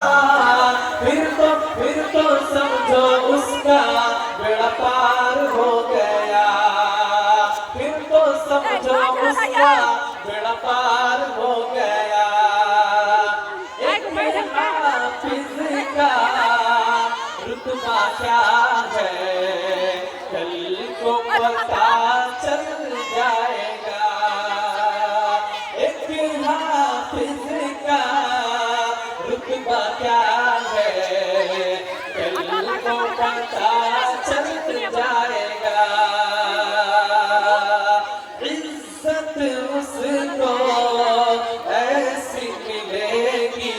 फिर तो समझो उसका बेड़ा पार हो गया। फिर तो समझो उसका बेड़ा पार हो गया। एक हाफिज का रुतबा क्या है कल को पता चल जाएगा। एक हाफिज का रुतबा क्या है कल को पता चल जाएगा। इज्जत उसको ऐसी मिलेगी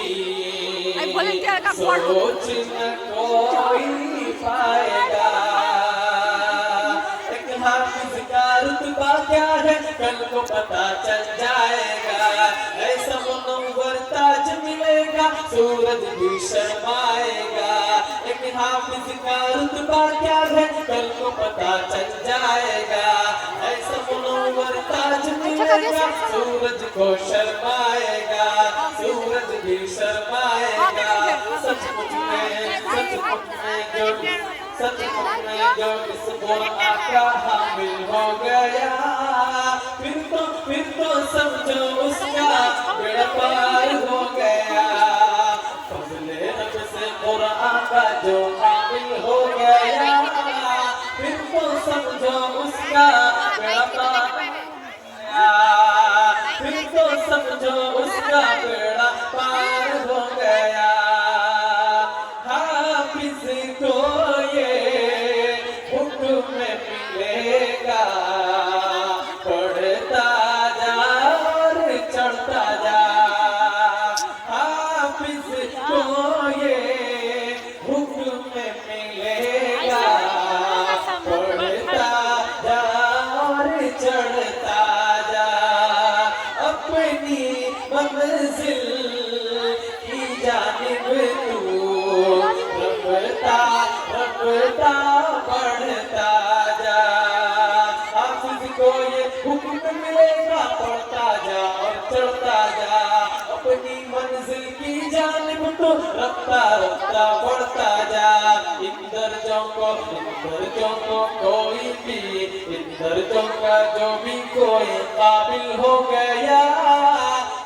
सोच न कोई पाएगा। एक हाफिज का रुतबा क्या है कल को पता चल जाएगा। ऐसा मुनव्वर ताज मिलेगा सूरज भी शर्माएगा। एक हाफिज का रुतबा क्या है कल को पता चल जाएगा। ऐसा मुनव्वर ताज मिलेगा सूरज को शर्माएगा। सूरज भी शर्माएगा। सचमुच में जो इस कुरान का हामिल हो गया। फिर तो समझो उसका बेड़ा पार हो गया। फजले रब से कुरान का जो हामिल हो गया। फिर तो समझो उसका बेड़ा पार हो गया। फिर तो समझो उसका बेड़ा पार हो गया। हाफिज को ये हुक्म मिलेगा पढ़ता जा और चढ़ता जा। हाफिज को ये हुक्म मिलेगा पढ़ता जा और चढ़ता जा। अपनी मंजिल की जानिब तू रफ्ता बढ़ता जा। हाफिज को ये हुक्म मिलेगा पढ़ता जा और चढ़ता जा। अपनी मंजिल की जानिब तो रफ्ता बढ़ता जा। इन दर्जों को कोई भी इन दर्जों का जो भी कोई काबिल हो गया।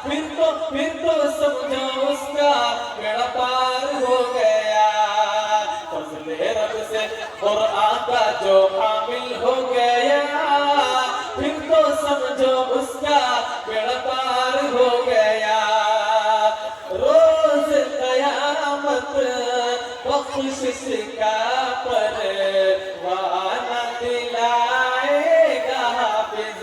फिर तो समझो उसका बेड़ा पार हो गया। फजले रब से कुरान का जो हामिल हो गया। फिर तो समझो उसका बेड़ा पार हो गया। रोज कयामत बख्शिश का परवाना दिलाएगा हाफिज।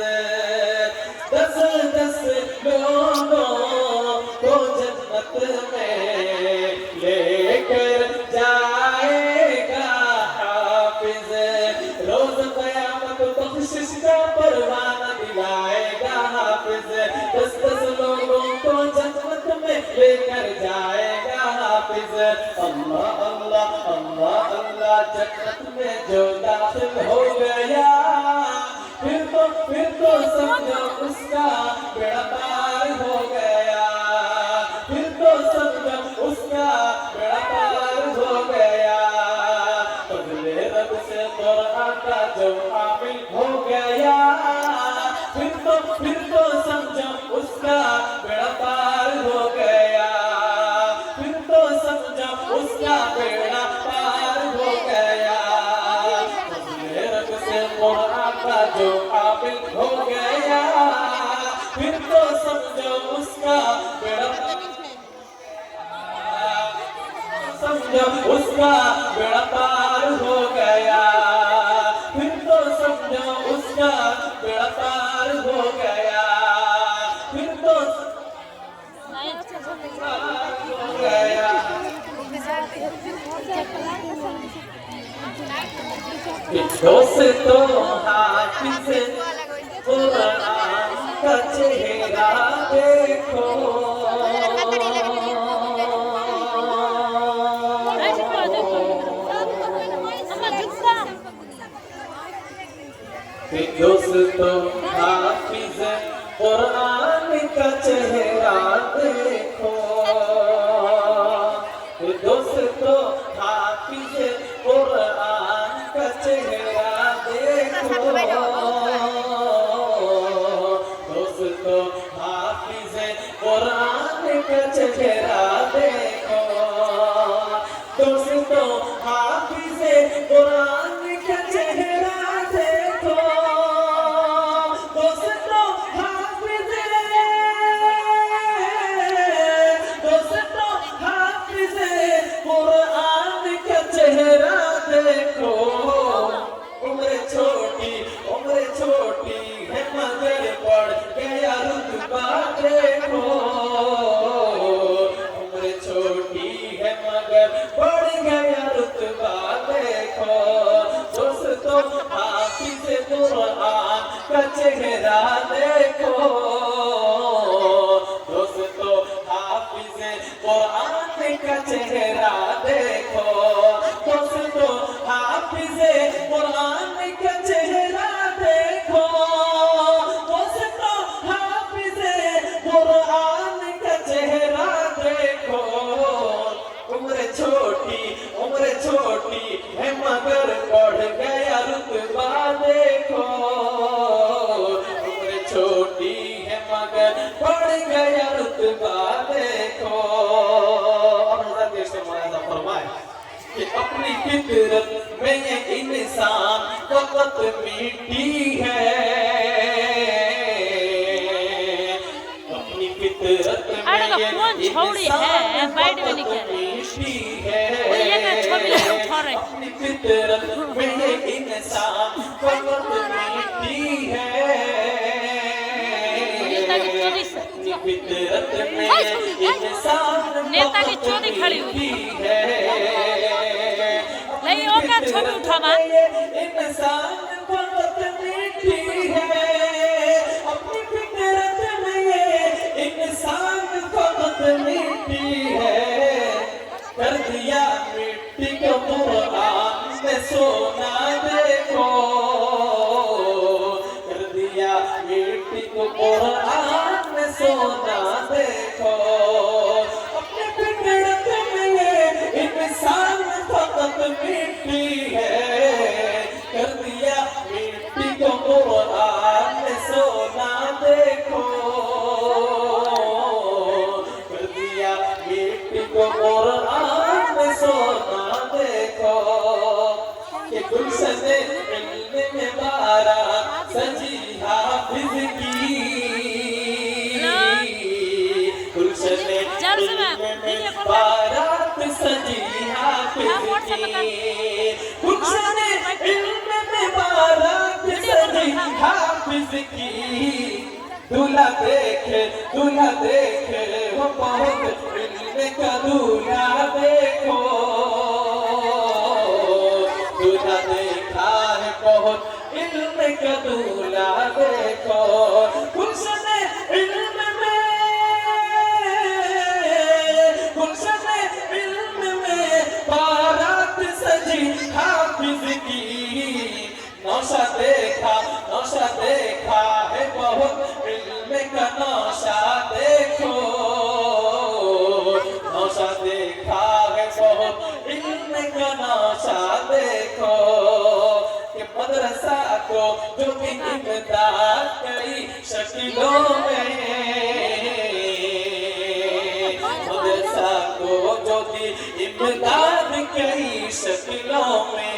10-10 लोगों को जन्नत में लेकर जाएगा हाफिज। रोज कयामत बख्शिश का परवाना दिलाएगा हाफिज। 10-10 लोगों को जन्नत में लेकर जाएगा हाफिज। अल्लाह अल्लाह अल्लाह अल्लाह जन्नत में जो दाखिल हो गया। फिर तो समझो उसका बेड़ा पार हो गया। फिर तो समझो उसका बेड़ा पार हो गया। फजले रब से कुरान का जो हामिल हो गया। फिर तो समझो उसका बेड़ा पार हो गया। फिर तो समझो उसका बेड़ा पार हो गया। फजले रब से कुरान का जो हामिल हो गया। फिर तो समझो उसका बेड़ा पार हो गया। फिर तो समझो उसका बेड़ा पार हो गया। फिर तो हो गया। दोस्तों हाफिज कुरान का चेहरा देखो। दोस्तों हाफिज कुरान का चेहरा देखो। चेहरा देखो दोस्तों, हाफिज़े कुरान का चेहरा देखो दोस्तों, हाफिज़े कुरान का चेहरा देखो। उम्र छोटी है मगर बढ़ गया रुतबा देखो। उम्र छोटी है मगर बढ़ गया रुतबा देखो। और हज़रत इस्माइल फरमाए कि अपनी फितरत में ये इंसान वक़्त मिट्टी है, अपनी फितरत में ये इंसान वक़्त मिट्टी है, अपनी फितरत में ये इंसान वक़्त मिट्टी है, अपनी फितरत में ये इंसान वक़्त मिट्टी है। नहीं होगा छवि उठावा इंसान वक़्त मिट्टी है, अपनी फितरत में ये इंसान वक़्त मिट्टी है। कर दिया मिट्टी को कुरान में सोना देखो, कर दिया मिट्टी को कुरान में सोना देखो। अपनी फितरत में ये इंसान वक़्त मिट्टी है, कर दिया मिट्टी को कुरान में सोना देखो, कर दिया मिट्टी को कुरान में सोना देखो। कि गुलशन इल्म में बारात सजी हाफिज़ की, गुलशन इल्म में बारात सजी हाफिज़ की, गुलशन इल्म में बारात सजी हाफिज़ की। दूल्हा देखे वो बहुत इल्म का दूल्हा देखो, दूल्हा देखा है बहुत इल्म का दूल्हा देखो। गुलशन इल्म में बारात सजी हाफिज़ की। नौशा देखा है बहुत इल्म का नौशा देखो, नौशा देखा है बहुत इल्म का नौशा देखो। कि मदरसा को जो भी इमदाद कई शक्लों में, मदरसा को जो भी इमदाद कई शक्लों में,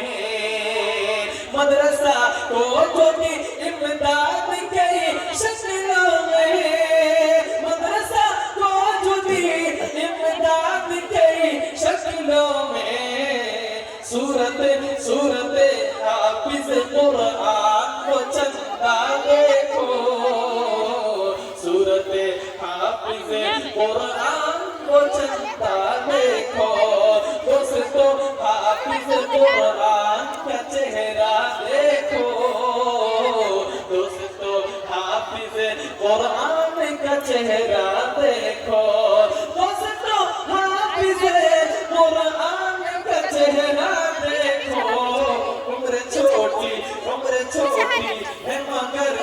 मदरसा को जो भी इमदाद कई शक्लों में, मदरसा को जो भी इमदाद कई शक्लों में। सूरत हाफिज़ कुरान को चंदा देखो, सूरत हाफिज़ कुरान को चंदा देखो दोस्तों, हाफिज़ कुरान का चेहरा देखो दोस्तों, हाफिज़ कुरान का चेहरा देखो दोस्तों, हाफिज़ कुरान का चेहरा देखो। उम्र छोटी है मगर